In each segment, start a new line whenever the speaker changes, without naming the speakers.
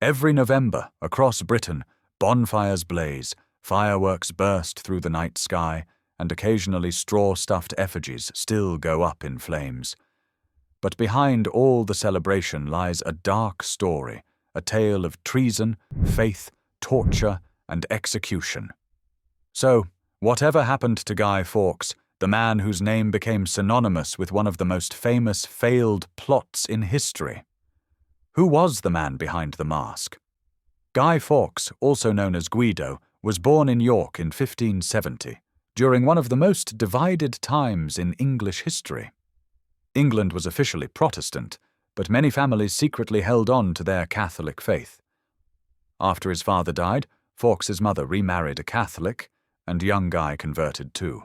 Every November, across Britain, bonfires blaze, fireworks burst through the night sky, and occasionally straw-stuffed effigies still go up in flames. But behind all the celebration lies a dark story, a tale of treason, faith, torture, and execution. So, whatever happened to Guy Fawkes, the man whose name became synonymous with one of the most famous failed plots in history? Who was the man behind the mask? Guy Fawkes, also known as Guido, was born in York in 1570, during one of the most divided times in English history. England was officially Protestant, but many families secretly held on to their Catholic faith. After his father died, Fawkes's mother remarried a Catholic, and young Guy converted too.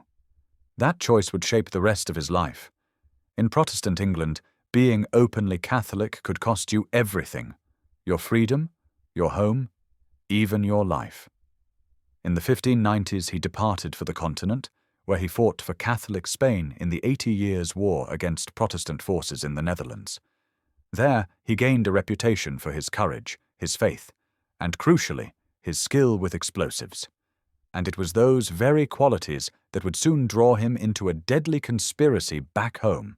That choice would shape the rest of his life. In Protestant England, being openly Catholic could cost you everything: your freedom, your home, even your life. In the 1590s, he departed for the continent, where he fought for Catholic Spain in the 80 Years' War against Protestant forces in the Netherlands. There, he gained a reputation for his courage, his faith, and crucially, his skill with explosives. And it was those very qualities that would soon draw him into a deadly conspiracy back home.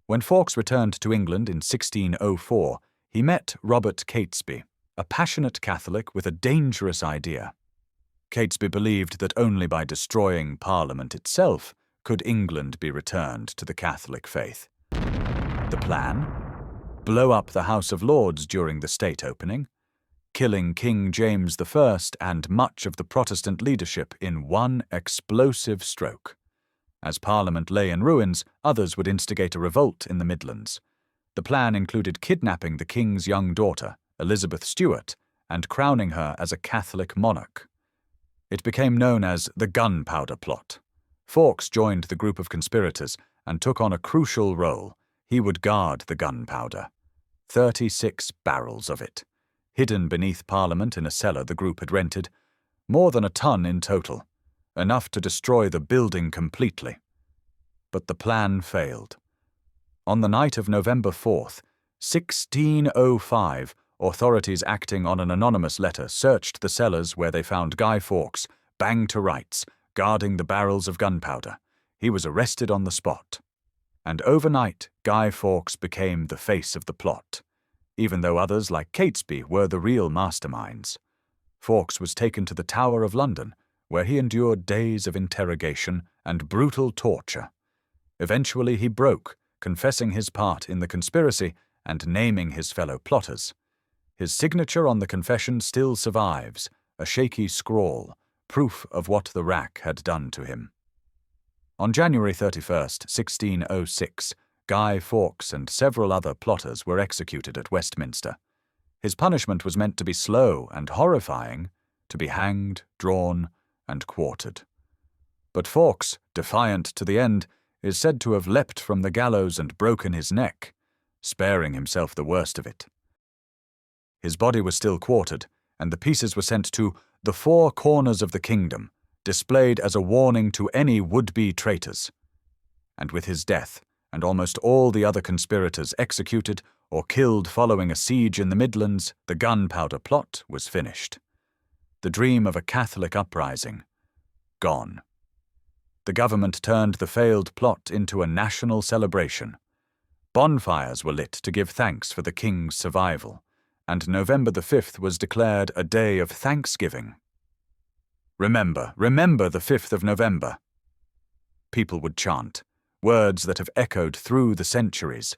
When Fawkes returned to England in 1604, he met Robert Catesby, a passionate Catholic with a dangerous idea. Catesby believed that only by destroying Parliament itself could England be returned to the Catholic faith. The plan? Blow up the House of Lords during the state opening, killing King James I and much of the Protestant leadership in one explosive stroke. As Parliament lay in ruins, others would instigate a revolt in the Midlands. The plan included kidnapping the king's young daughter, Elizabeth Stuart, and crowning her as a Catholic monarch. It became known as the Gunpowder Plot. Fawkes joined the group of conspirators and took on a crucial role. He would guard the gunpowder. 36 barrels of it, hidden beneath Parliament in a cellar the group had rented, more than a ton in total, enough to destroy the building completely. But the plan failed. On the night of November 4th, 1605, authorities acting on an anonymous letter searched the cellars where they found Guy Fawkes, banged to rights, guarding the barrels of gunpowder. He was arrested on the spot. And overnight, Guy Fawkes became the face of the plot, even though others like Catesby were the real masterminds. Fawkes was taken to the Tower of London, where he endured days of interrogation and brutal torture. Eventually he broke, confessing his part in the conspiracy and naming his fellow plotters. His signature on the confession still survives, a shaky scrawl, proof of what the rack had done to him. On January 31st, 1606, Guy Fawkes and several other plotters were executed at Westminster. His punishment was meant to be slow and horrifying, to be hanged, drawn, and quartered. But Fawkes, defiant to the end, is said to have leapt from the gallows and broken his neck, sparing himself the worst of it. His body was still quartered, and the pieces were sent to the four corners of the kingdom, displayed as a warning to any would-be traitors. And with his death, and almost all the other conspirators executed or killed following a siege in the Midlands, the Gunpowder Plot was finished. The dream of a Catholic uprising, gone. The government turned the failed plot into a national celebration. Bonfires were lit to give thanks for the king's survival, and November the 5th was declared a day of thanksgiving. Remember, remember the 5th of November. People would chant, words that have echoed through the centuries.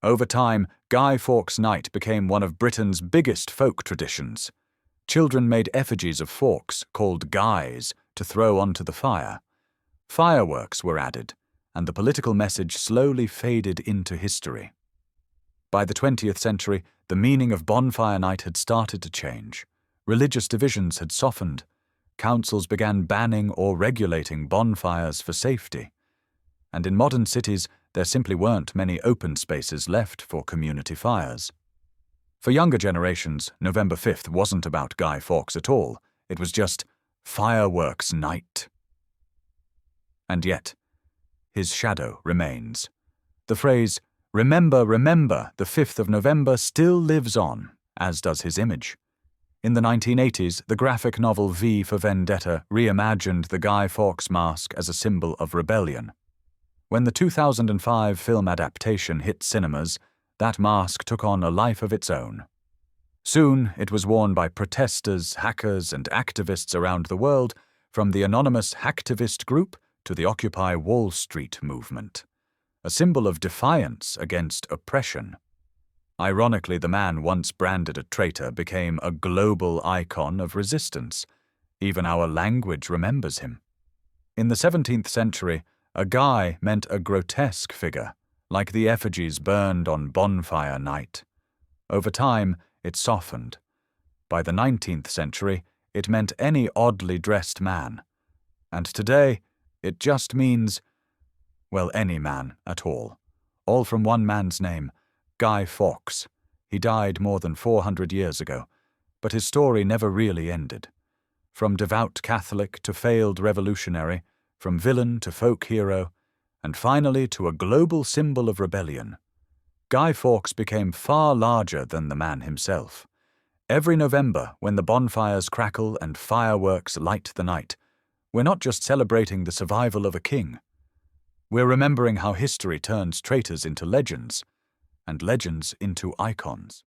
Over time, Guy Fawkes Night became one of Britain's biggest folk traditions. Children made effigies of Fawkes, called Guys, to throw onto the fire. Fireworks were added, and the political message slowly faded into history. By the 20th century, the meaning of Bonfire Night had started to change. Religious divisions had softened. Councils began banning or regulating bonfires for safety. And in modern cities, there simply weren't many open spaces left for community fires. For younger generations, November 5th wasn't about Guy Fawkes at all. It was just Fireworks Night. And yet, his shadow remains. The phrase, "Remember, remember, the 5th of November," still lives on, as does his image. In the 1980s, the graphic novel V for Vendetta reimagined the Guy Fawkes mask as a symbol of rebellion. When the 2005 film adaptation hit cinemas, that mask took on a life of its own. Soon, it was worn by protesters, hackers, and activists around the world, from the anonymous hacktivist group to the Occupy Wall Street movement, a symbol of defiance against oppression. Ironically, the man once branded a traitor became a global icon of resistance. Even our language remembers him. In the 17th century, a guy meant a grotesque figure, like the effigies burned on Bonfire Night. Over time, it softened. By the 19th century, it meant any oddly dressed man. And today, it just means, well, any man at all. All from one man's name, Guy Fawkes. He died more than 400 years ago, but his story never really ended. From devout Catholic to failed revolutionary, from villain to folk hero, and finally to a global symbol of rebellion, Guy Fawkes became far larger than the man himself. Every November, when the bonfires crackle and fireworks light the night, we're not just celebrating the survival of a king. We're remembering how history turns traitors into legends, and legends into icons.